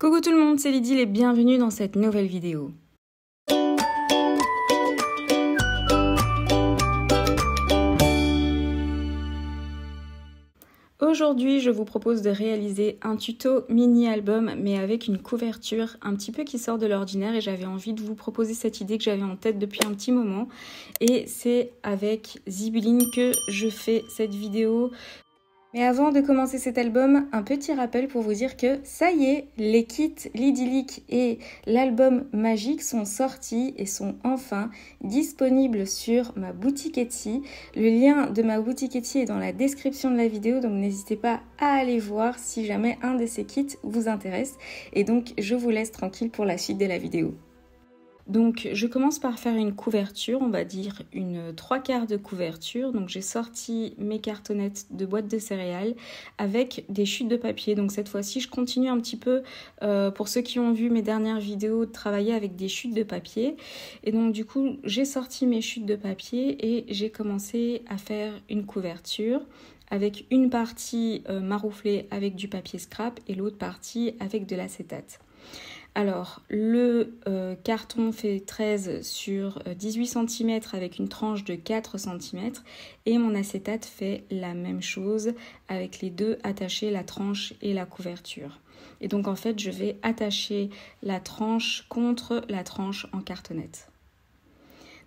Coucou tout le monde, c'est Lydie et bienvenue dans cette nouvelle vidéo. Aujourd'hui, je vous propose de réaliser un tuto mini-album mais avec une couverture un petit peu qui sort de l'ordinaire et j'avais envie de vous proposer cette idée que j'avais en tête depuis un petit moment et c'est avec Zibeline que je fais cette vidéo. Mais avant de commencer cet album, un petit rappel pour vous dire que ça y est, les kits L'Idyllique et l'album magique sont sortis et sont enfin disponibles sur ma boutique Etsy. Le lien de ma boutique Etsy est dans la description de la vidéo, donc n'hésitez pas à aller voir si jamais un de ces kits vous intéresse. Et donc je vous laisse tranquille pour la suite de la vidéo. Donc je commence par faire une couverture, on va dire une 3/4 de couverture. Donc j'ai sorti mes cartonnettes de boîtes de céréales avec des chutes de papier. Donc cette fois-ci je continue un petit peu, pour ceux qui ont vu mes dernières vidéos, de travailler avec des chutes de papier. Et donc du coup j'ai sorti mes chutes de papier et j'ai commencé à faire une couverture avec une partie marouflée avec du papier scrap et l'autre partie avec de l'acétate. Alors, le carton fait 13 sur 18 cm avec une tranche de 4 cm et mon acétate fait la même chose avec les deux attachés, la tranche et la couverture. Et donc en fait, je vais attacher la tranche contre la tranche en cartonnette.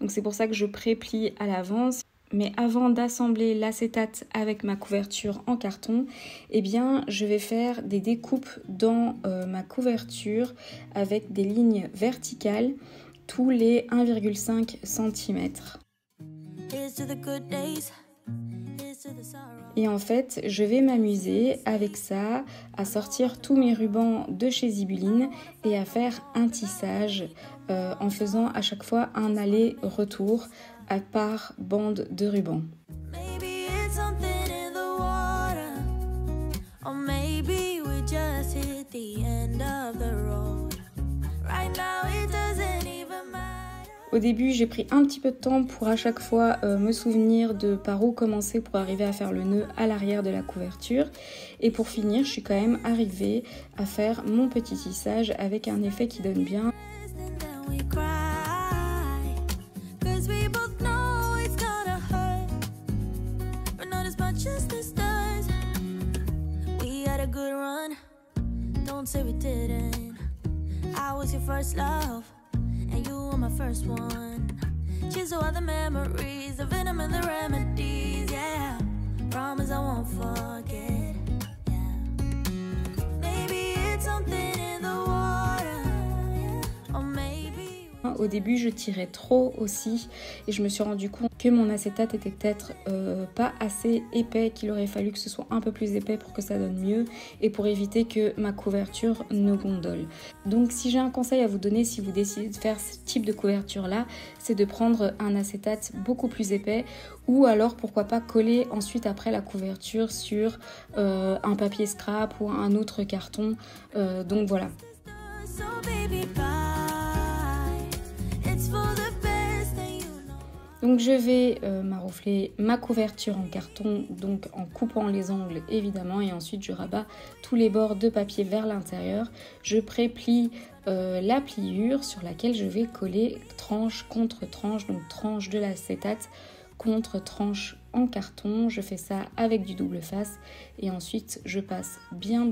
Donc c'est pour ça que je préplie à l'avance. Mais avant d'assembler l'acétate avec ma couverture en carton, eh bien, je vais faire des découpes dans ma couverture avec des lignes verticales tous les 1,5 cm. Et en fait, je vais m'amuser avec ça, à sortir tous mes rubans de chez Zibeline et à faire un tissage en faisant à chaque fois un aller-retour par bande de ruban. Au début, j'ai pris un petit peu de temps pour à chaque fois me souvenir de par où commencer pour arriver à faire le nœud à l'arrière de la couverture. Et pour finir, je suis quand même arrivée à faire mon petit tissage avec un effet qui donne bien. Don't say we didn't. I was your first love, and you were my first one. Cheers to all the memories, the venom and the remedies, yeah. Promise I won't forget, yeah. Maybe it's something in the water, yeah. Or maybe... Au début, je tirais trop aussi et je me suis rendu compte que mon acétate était peut-être pas assez épais, qu'il aurait fallu que ce soit un peu plus épais pour que ça donne mieux et pour éviter que ma couverture ne gondole. Donc si j'ai un conseil à vous donner si vous décidez de faire ce type de couverture là, c'est de prendre un acétate beaucoup plus épais ou alors pourquoi pas coller ensuite après la couverture sur un papier scrap ou un autre carton. Donc voilà. Donc je vais maroufler ma couverture en carton, donc en coupant les angles évidemment, et ensuite je rabats tous les bords de papier vers l'intérieur. Je préplie la pliure sur laquelle je vais coller tranche contre tranche, donc tranche de l'acétate contre tranche en carton. Je fais ça avec du double face et ensuite je passe bien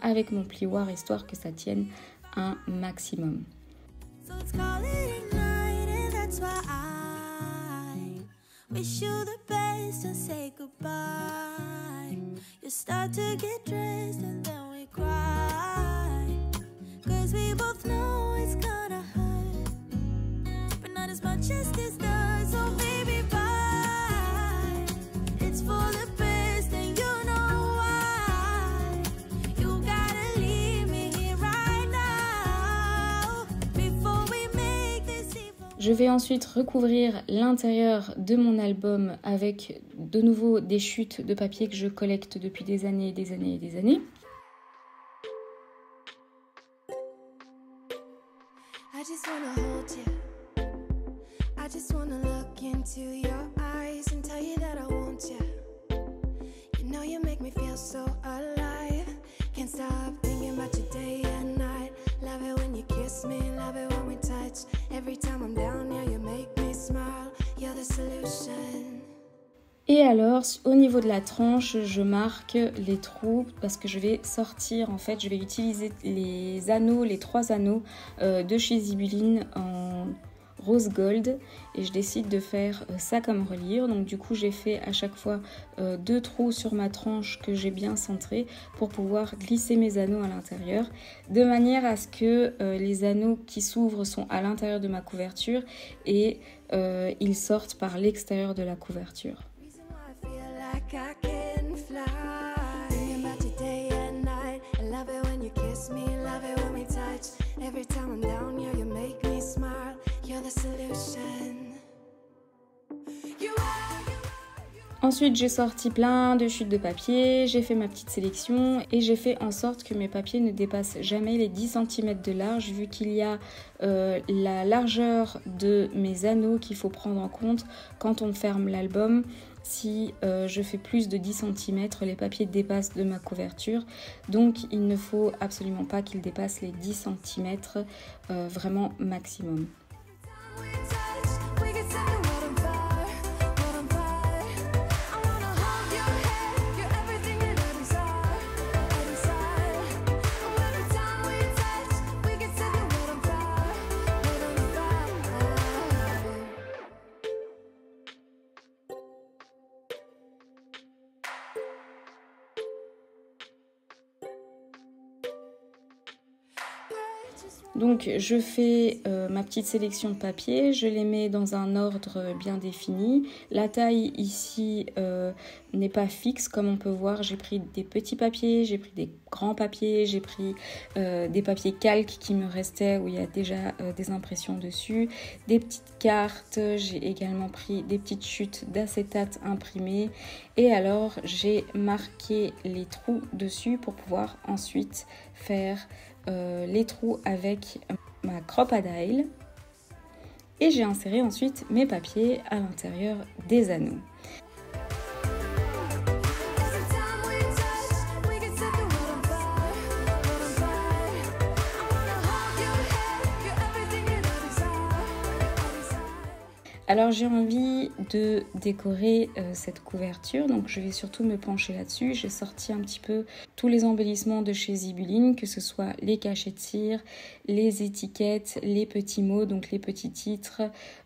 avec mon plioir histoire que ça tienne un maximum. Wish you the best and say goodbye. You start to get dressed and then we cry. Cause we both know it's gonna hurt, but not as much as this does. So baby bye. It's for the best and you know why. You gotta leave me here right now before we make this evil. Je vais ensuite recouvrir l'intérieur de mon album avec de nouveau des chutes de papier que je collecte depuis des années et des années et des années. I just wanna hold you. I just wanna look into your eyes and tell you that I want you. You know you make me feel so alive. Can't stop thinking about you day and night. Every time I'm down, yeah, you make me smile. You're the solution. Et alors, au niveau de la tranche, je marque les trous parce que je vais sortir, en fait, je vais utiliser les anneaux, les 3 anneaux de chez Zibeline en rose gold et je décide de faire ça comme reliure. Donc du coup, j'ai fait à chaque fois 2 trous sur ma tranche que j'ai bien centré pour pouvoir glisser mes anneaux à l'intérieur de manière à ce que les anneaux qui s'ouvrent sont à l'intérieur de ma couverture et ils sortent par l'extérieur de la couverture. I can fly. Thinking about you day and night. I love it when you kiss me, love it when we touch. Every time I'm down, yeah, you make me smile. You're the solution. Ensuite, j'ai sorti plein de chutes de papier, j'ai fait ma petite sélection et j'ai fait en sorte que mes papiers ne dépassent jamais les 10 cm de large vu qu'il y a la largeur de mes anneaux qu'il faut prendre en compte quand on ferme l'album. Si je fais plus de 10 cm, les papiers dépassent de ma couverture. Donc il ne faut absolument pas qu'ils dépassent les 10 cm, vraiment maximum. Donc je fais ma petite sélection de papier, je les mets dans un ordre bien défini. La taille ici n'est pas fixe comme on peut voir. J'ai pris des petits papiers, j'ai pris des grands papiers, j'ai pris des papiers calques qui me restaient où il y a déjà des impressions dessus, des petites cartes, j'ai également pris des petites chutes d'acétate imprimées et alors j'ai marqué les trous dessus pour pouvoir ensuite faire les trous avec ma Crop-A-Dile et j'ai inséré ensuite mes papiers à l'intérieur des anneaux. Alors j'ai envie de décorer cette couverture, donc je vais surtout me pencher là-dessus. J'ai sorti un petit peu tous les embellissements de chez Zibeline, que ce soit les cachets de cire, les étiquettes, les petits mots, donc les petits titres,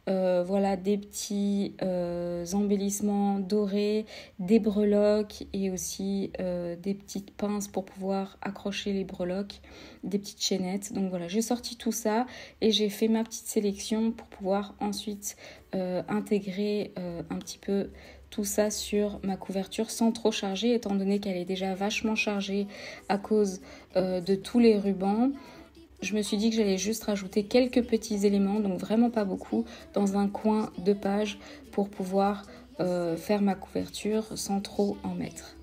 voilà des petits embellissements dorés, des breloques et aussi des petites pinces pour pouvoir accrocher les breloques, des petites chaînettes. Donc voilà, j'ai sorti tout ça et j'ai fait ma petite sélection pour pouvoir ensuite intégrer un petit peu tout ça sur ma couverture sans trop charger étant donné qu'elle est déjà vachement chargée à cause de tous les rubans. Je me suis dit que j'allais juste rajouter quelques petits éléments, donc vraiment pas beaucoup, dans un coin de page pour pouvoir faire ma couverture sans trop en mettre.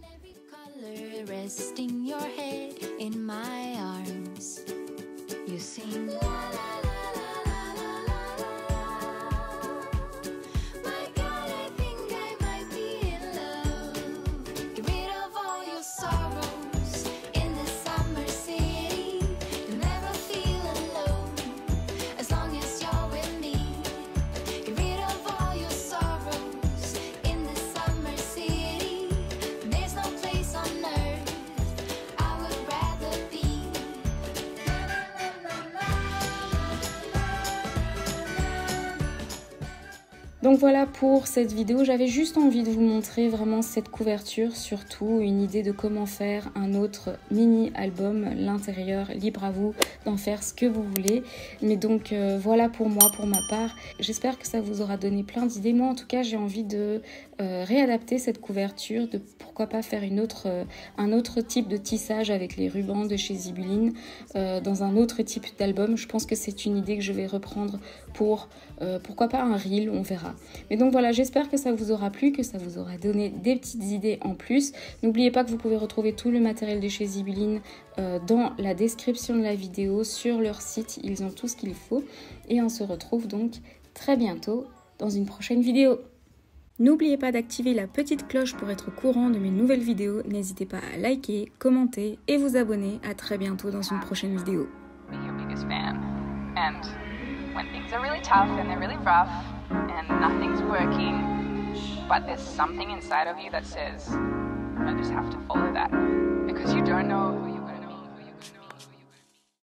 Donc voilà pour cette vidéo, j'avais juste envie de vous montrer vraiment cette couverture, surtout une idée de comment faire un autre mini album, l'intérieur, libre à vous d'en faire ce que vous voulez. Mais donc voilà pour moi, pour ma part, j'espère que ça vous aura donné plein d'idées. Moi en tout cas j'ai envie de réadapter cette couverture, de pourquoi pas faire un autre type de tissage avec les rubans de chez Zibeline dans un autre type d'album. Je pense que c'est une idée que je vais reprendre pour pourquoi pas un reel, on verra. Mais donc voilà, j'espère que ça vous aura plu, que ça vous aura donné des petites idées en plus. N'oubliez pas que vous pouvez retrouver tout le matériel de chez Zibeline dans la description de la vidéo, sur leur site, ils ont tout ce qu'il faut. Et on se retrouve donc très bientôt dans une prochaine vidéo. N'oubliez pas d'activer la petite cloche pour être au courant de mes nouvelles vidéos. N'hésitez pas à liker, commenter et vous abonner. À très bientôt dans une prochaine vidéo. when things are really tough and they're really rough and nothing's working, but there's something inside of you that says, I just have to follow